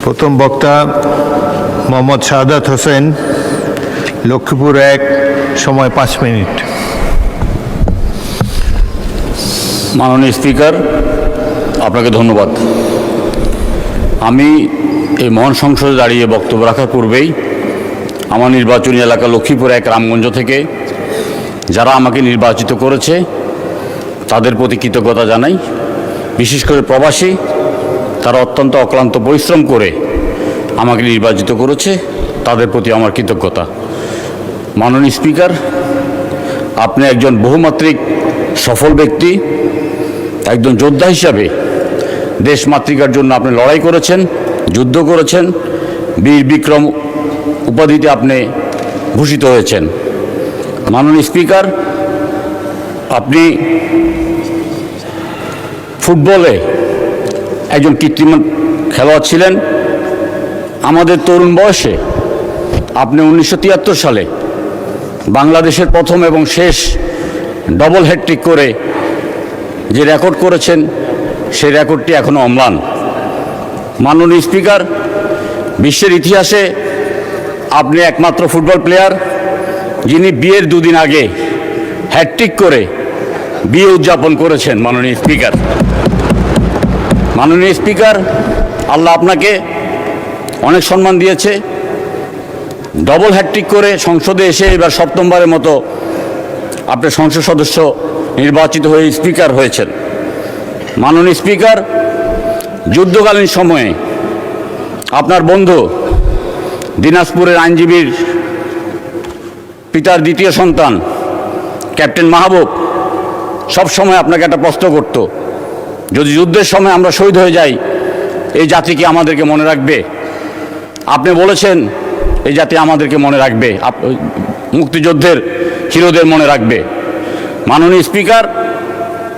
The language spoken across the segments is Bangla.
প্রথম বক্তা মোহাম্মদ শাহাদাত হোসেন, লক্ষ্মীপুর 1, সময় 5 মিনিট। মাননীয় স্পিকার, আপনাকে ধন্যবাদ। আমি এই মহান সংসদে দাঁড়িয়ে বক্তব্য রাখার পূর্বেই আমার নির্বাচনী এলাকা লক্ষ্মীপুর 1 রামগঞ্জ থেকে যারা আমাকে নির্বাচিত করেছে তাদের প্রতি কৃতজ্ঞতা জানাই। বিশেষ করে প্রবাসী, তারা অত্যন্ত অক্লান্ত পরিশ্রম করে আমাকে নির্বাচিত করেছে, তাদের প্রতি আমার কৃতজ্ঞতা। মাননীয় স্পিকার, আপনি একজন বহুমাত্রিক সফল ব্যক্তি, একজন যোদ্ধা হিসাবে দেশ মাতৃকার জন্য আপনি লড়াই করেছেন, যুদ্ধ করেছেন, বীর বিক্রম উপাধিতে আপনি ভূষিত হয়েছেন। মাননীয় স্পিকার, আপনি ফুটবলে একজন কীর্তিমান খেলোয়াড় ছিলেন। আমাদের তরুণ বয়সে আপনি 1973 সালে বাংলাদেশের প্রথম এবং শেষ ডবল হ্যাটট্রিক করে যে রেকর্ড করেছেন, সেই রেকর্ডটি এখনও অম্লান। মাননীয় স্পিকার, বিশ্বের ইতিহাসে আপনি একমাত্র ফুটবল প্লেয়ার যিনি বিয়ের 2 দিন আগে হ্যাটট্রিক করে বিয়ে উদযাপন করেছেন। মাননীয় স্পিকার, মাননীয় স্পিকার, আল্লাহ আপনাকে অনেক সম্মান দিয়েছে। ডবল হ্যাটট্রিক করে সংসদে এসে এবার 7মবারের মতো আপনি সংসদ সদস্য নির্বাচিত হয়ে স্পিকার হয়েছেন। মাননীয় স্পিকার, যুদ্ধকালীন সময়ে আপনার বন্ধু দিনাজপুরের আইনজীবীর পিতার 2য় সন্তান ক্যাপ্টেন মাহবুব সবসময় আপনাকে একটা প্রশ্ন করত, যদি যুদ্ধের সময় আমরা শহীদ হয়ে যাই এই জাতিকে আমাদেরকে মনে রাখবে? আপনি বলেছেন এই জাতি আমাদেরকে মনে রাখবে, মুক্তিযুদ্ধের হিরোদের মনে রাখবে। মাননীয় স্পিকার,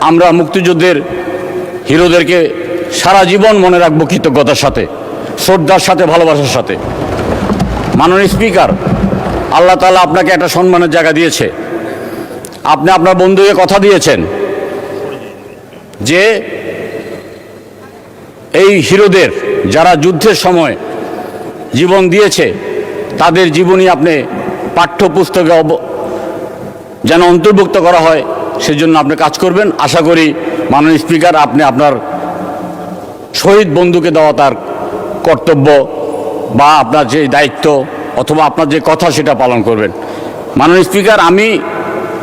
আমরা মুক্তিযুদ্ধের হিরোদেরকে সারা জীবন মনে রাখবো কৃতজ্ঞতার সাথে, শ্রদ্ধার সাথে, ভালোবাসার সাথে। মাননীয় স্পিকার, আল্লাহ তাআলা আপনাকে একটা সম্মানের জায়গা দিয়েছে। আপনি আপনার বন্ধুকে কথা দিয়েছেন যে এই হিরোদের যারা যুদ্ধের সময় জীবন দিয়েছে তাদের জীবনী আপনি পাঠ্যপুস্তকে যেন অন্তর্ভুক্ত করা হয়, সেজন্য আপনি কাজ করবেন। আশা করি মাননীয় স্পিকার, আপনি আপনার শহীদ বন্ধুকে দেওয়া তার কর্তব্য বা আপনার যে দায়িত্ব অথবা আপনার যে কথা সেটা পালন করবেন। মাননীয় স্পিকার,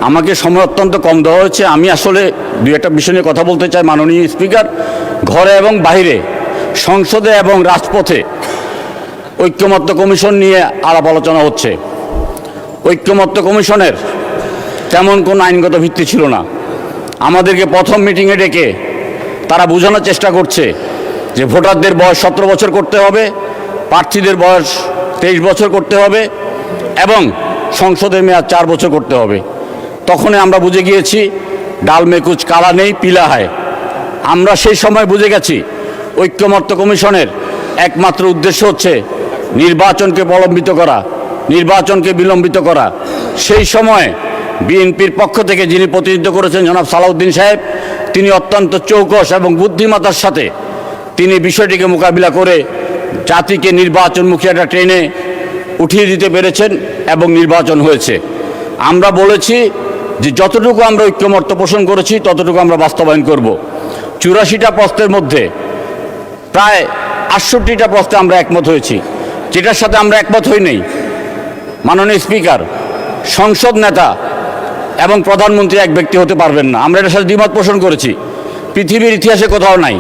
আমাকে সময় অত্যন্ত কম দেওয়া হয়েছে। আমি আসলে 2-1টা বিষয় নিয়ে কথা বলতে চাই। মাননীয় স্পিকার, ঘরে এবং বাইরে, সংসদে এবং রাজপথে ঐক্যমত্য কমিশন নিয়ে আলাপ আলোচনা হচ্ছে। ঐক্যমত্য কমিশনের তেমন কোনো আইনগত ভিত্তি ছিল না। আমাদেরকে প্রথম মিটিংয়ে ডেকে তারা বোঝানোর চেষ্টা করছে যে ভোটারদের বয়স 17 বছর করতে হবে, প্রার্থীদের বয়স 23 বছর করতে হবে এবং সংসদের মেয়াদ 4 বছর করতে হবে। তখনই আমরা বুঝে গিয়েছি ডাল মে কুচ কালা নেই পিলা হয়। আমরা সেই সময় বুঝে গেছি ঐক্যমত্য কমিশনের একমাত্র উদ্দেশ্য হচ্ছে নির্বাচনকে প্রলম্বিত করা, নির্বাচনকে বিলম্বিত করা। সেই সময় বিএনপির পক্ষ থেকে যিনি প্রতিনিধিত্ব করেছেন জনাব সালাউদ্দিন সাহেব, তিনি অত্যন্ত চৌকস এবং বুদ্ধিমত্তার সাথে তিনি বিষয়টিকে মোকাবিলা করে জাতিকে নির্বাচনমুখী একটা ট্রেনে উঠিয়ে দিতে পেরেছেন এবং নির্বাচন হয়েছে। আমরা বলেছি যে যতটুকু আমরা ঐক্যমত্য পোষণ করেছি ততটুকু আমরা বাস্তবায়ন করব। 84টা প্রশ্নের মধ্যে প্রায় 68টা প্রশ্নে আমরা একমত হয়েছি। যেটার সাথে আমরা একমত হই নাই, মাননীয় স্পিকার, সংসদ নেতা এবং প্রধানমন্ত্রী এক ব্যক্তি হতে পারবেন না। আমরা এটার সাথে দ্বিমত পোষণ করেছি। পৃথিবীর ইতিহাসে কোথাও নাই,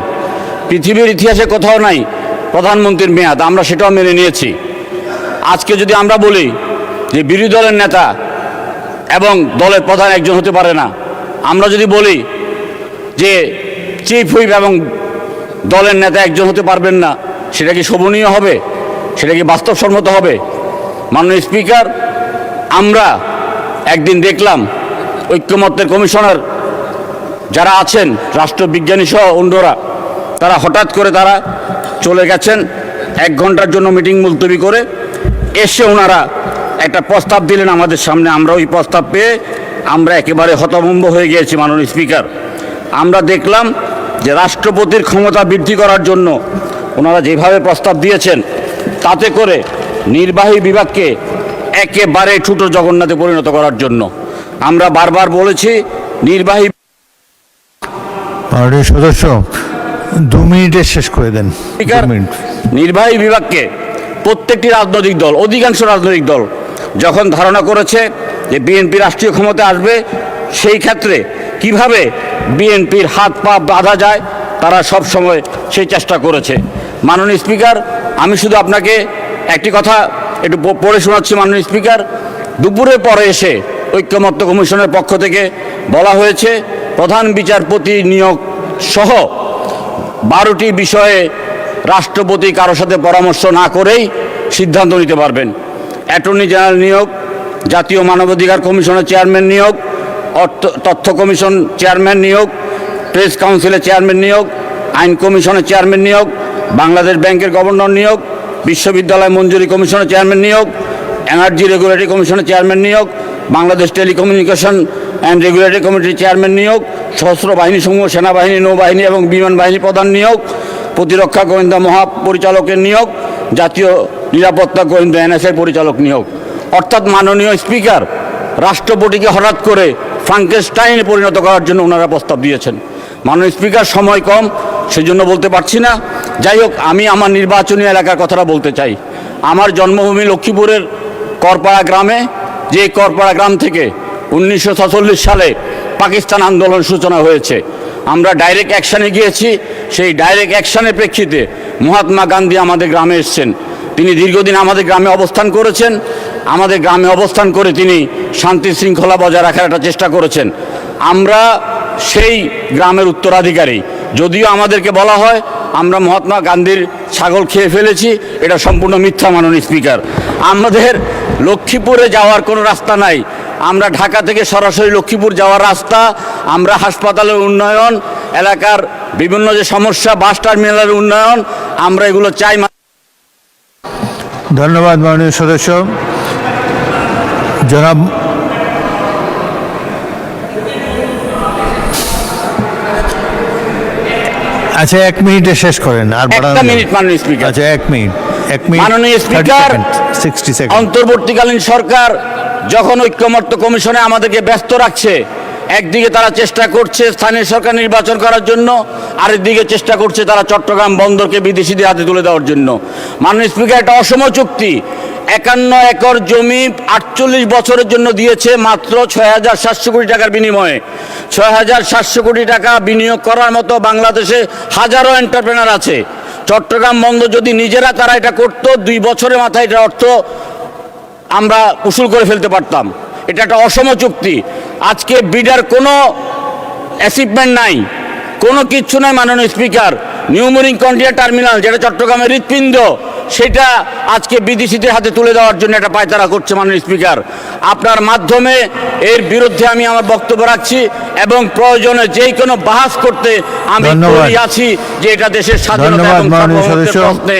পৃথিবীর ইতিহাসে কোথাও নাই প্রধানমন্ত্রীর মেয়াদ, আমরা সেটাও মেনে নিয়েছি। আজকে যদি আমরা বলি যে বিরোধী দলের নেতা এবং দলের প্রধান একজন হতে পারে না, আমরা যদি বলি যে চিফ হুইপ এবং দলের নেতা একজন হতে পারবেন না, সেটা কি শোভনীয় হবে? সেটা কি বাস্তবসম্মত হবে? মাননীয় স্পিকার, আমরা একদিন দেখলাম ঐক্যমত্যের কমিশনার যারা আছেন, রাষ্ট্রবিজ্ঞানী সহ অন্যরা, তারা হঠাৎ করে তারা চলে গেছেন 1 ঘন্টার জন্য মিটিং মুলতবি করে। এসে ওনারা একটা প্রস্তাব দিলেন আমাদের সামনে। আমরা ওই প্রস্তাব পেয়ে আমরা একেবারে হতভম্ব হয়ে গিয়েছি। মাননীয় স্পিকার, আমরা দেখলাম যে রাষ্ট্রপতির ক্ষমতা বৃদ্ধি করার জন্য ওনারা যেভাবে প্রস্তাব দিয়েছেন তাতে করে নির্বাহী বিভাগকে একেবারে ছোট জগন্নাথে পরিণত করার জন্য আমরা বারবার বলেছি নির্বাহী মাননীয় সদস্য 2 মিনিটে শেষ করে দেন। Speaker, 2 minute. নির্বাহী বিভাগকে প্রত্যেকটি রাজনৈতিক দল, অধিকাংশ রাজনৈতিক দল যখন ধারণা করেছে যে বিএনপি রাষ্ট্রীয় ক্ষমতায় আসবে, সেই ক্ষেত্রে কিভাবে বিএনপির হাত পা বাঁধা যায় তারা সব সময় সেই চেষ্টা করেছে। মাননীয় স্পিকার, আমি শুধু আপনাকে একটি কথা একটু পড়ে শোনাচ্ছি। মাননীয় স্পিকার, দুপুরের পরে এসে ঐক্যমত্য কমিশনের পক্ষ থেকে বলা হয়েছে প্রধান বিচারপতি নিয়োগ সহ 12টি বিষয়ে রাষ্ট্রপতি কারো সাথে পরামর্শ না করেই সিদ্ধান্ত নিতে পারবেন। অ্যাটর্নি জেনারেল নিয়োগ, জাতীয় মানবাধিকার কমিশনের চেয়ারম্যান নিয়োগ, তথ্য কমিশন চেয়ারম্যান নিয়োগ, প্রেস কাউন্সিলের চেয়ারম্যান নিয়োগ, আইন কমিশনের চেয়ারম্যান নিয়োগ, বাংলাদেশ ব্যাংকের গভর্নর নিয়োগ, বিশ্ববিদ্যালয় মঞ্জুরি কমিশনের চেয়ারম্যান নিয়োগ, এনার্জি রেগুলেটরি কমিশনের চেয়ারম্যান নিয়োগ, বাংলাদেশ টেলিকমিউনিকেশন অ্যান্ড রেগুলেটরি কমিটির চেয়ারম্যান নিয়োগ, সশস্ত্র বাহিনী সমূহ সেনাবাহিনী, নৌবাহিনী এবং বিমান বাহিনী প্রধান নিয়োগ, প্রতিরক্ষা গোয়েন্দা মহাপরিচালকের নিয়োগ, জাতীয় নিরাপত্তা গোয়েন্দা এনএসআই পরিচালক নিয়োগ। অর্থাৎ মাননীয় স্পিকার, রাষ্ট্রপতিকে হঠাৎ করে ফ্রাঙ্কেনস্টাইনে পরিণত করার জন্য ওনারা প্রস্তাব দিয়েছেন। মাননীয় স্পিকার, সময় কম, সেজন্য বলতে পারছি না। যাই হোক, আমি আমার নির্বাচনী এলাকার কথাটা বলতে চাই। আমার জন্মভূমি লক্ষ্মীপুরের করপাড়া গ্রামে, যে করপাড়া গ্রাম থেকে 1946 সালে পাকিস্তান আন্দোলন সূচনা হয়েছে। আমরা ডাইরেক্ট অ্যাকশানে গিয়েছি। সেই ডাইরেক্ট অ্যাকশানের প্রেক্ষিতে মহাত্মা গান্ধী আমাদের গ্রামে এসেছেন। তিনি দীর্ঘদিন আমাদের গ্রামে অবস্থান করেছেন। আমাদের গ্রামে অবস্থান করে তিনি শান্তি শৃঙ্খলা বজায় রাখার একটা চেষ্টা করেছেন। আমরা সেই গ্রামের উত্তরাধিকারী। যদিও আমাদেরকে বলা হয় আমরা মহাত্মা গান্ধীর ছাগল খেয়ে ফেলেছি, এটা সম্পূর্ণ মিথ্যা। মাননীয় স্পিকার, আমাদের লক্ষ্মীপুরে যাওয়ার কোনো রাস্তা নাই। আমরা ঢাকা থেকে সরাসরি লক্ষ্মীপুর যাওয়ার রাস্তা, আমরা হাসপাতালের উন্নয়ন, এলাকার বিভিন্ন যে সমস্যা, বাস টার্মিনালের উন্নয়ন, আমরা এগুলো চাই। ধন্যবাদ মাননীয় সদস্য। জনাব আচ্ছা, 1 মিনিটে শেষ করেন। আর একটা মিনিট মাননীয় স্পিকার। আচ্ছা, 1 মিনিট। মাননীয় স্পিকার, 60 সেকেন্ড। অন্তর্বর্তীকালীন সরকার যখন ঐক্যমত্য কমিশনে আমাদেরকে ব্যস্ত রাখছে, একদিকে তারা চেষ্টা করছে স্থানীয় সরকার নির্বাচন করার জন্য, আরেকদিকে চেষ্টা করছে তারা চট্টগ্রাম বন্দরকে বিদেশিদের হাতে তুলে দেওয়ার জন্য। মাননীয় স্পিকার, এটা অসম চুক্তি। 51 একর জমি 48 বছরের জন্য দিয়েছে মাত্র 6,700 কোটি টাকার বিনিময়ে। 6,700 কোটি টাকা বিনিয়োগ করার মতো বাংলাদেশে হাজারো এন্টারপ্রেনার আছে। চট্টগ্রাম বন্দর যদি নিজেরা তারা এটা করতো, 2 বছরের মাথায় এটা অর্থ আমরা উসুল করে ফেলতে পারতাম। এটা একটা অসম চুক্তি। আজকে বিডার কোনো অ্যাচিভমেন্ট নাই, কোনো কিচ্ছু নাই। মাননীয় speaker, new marine container terminal, যেটা চট্টগ্রামের হৃৎপিণ্ড, সেটা আজকে বিদেশিদের হাতে তুলে দেওয়ার জন্য একটা পায়তারা করছে। মাননীয় স্পিকার, আপনার মাধ্যমে এর বিরুদ্ধে আমি আমার বক্তব্য রাখছি এবং প্রয়োজনে যেই কোনো বাহাস করতে আমি তৈরি আছি, যে এটা দেশের স্বাধীনতা এবং সার্বভৌমত্বের প্রশ্নে